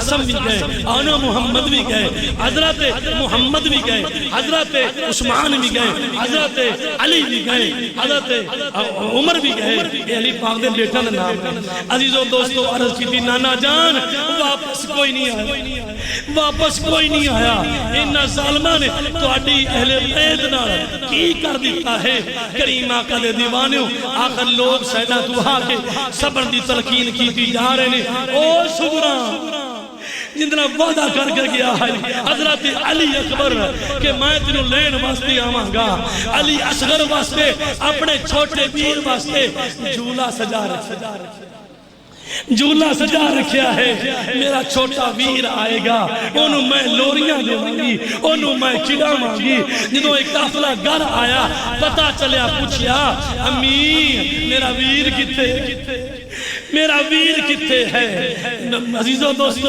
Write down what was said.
कासम भी गए, आना मोहम्मद भी गए, हजरत मोहम्मद भी गए, हजरत उस्मान भी गए, हजरत अली भी गए, हजरत उमर भी गए। अली पाक दे बेटा का नाम है। अजीजों दोस्तों अर्ज की थी नाना जान वापस कोई नहीं आया, वापस कोई नहीं आया। इन्हां ज़ालिमां ने तुहाडी अहले बैत नाल की कर दिता है। करीम आका दे दीवाने आखिर लोग सैदा दुआ के सबर दी तलकीन की जा रहे ने। ओ सुगरा जितना वादा कर गया है हजरत अली अकबर के मैं तेनों लेन वास्ते आवांगा, अली असगर वास्ते अपने छोटे वीर वास्ते झूला सजा रखा, झूला सजा रखा है। मेरा छोटा वीर आएगा, ओनू मैं लोरियां देवांगी, ओनू मैं खिलावांगी। जो एक काफिला घर आया पता चलिया, पूछया अम्मी मेरा वीर किथे, मेरा वीर किथे है। अजीजों दोस्तों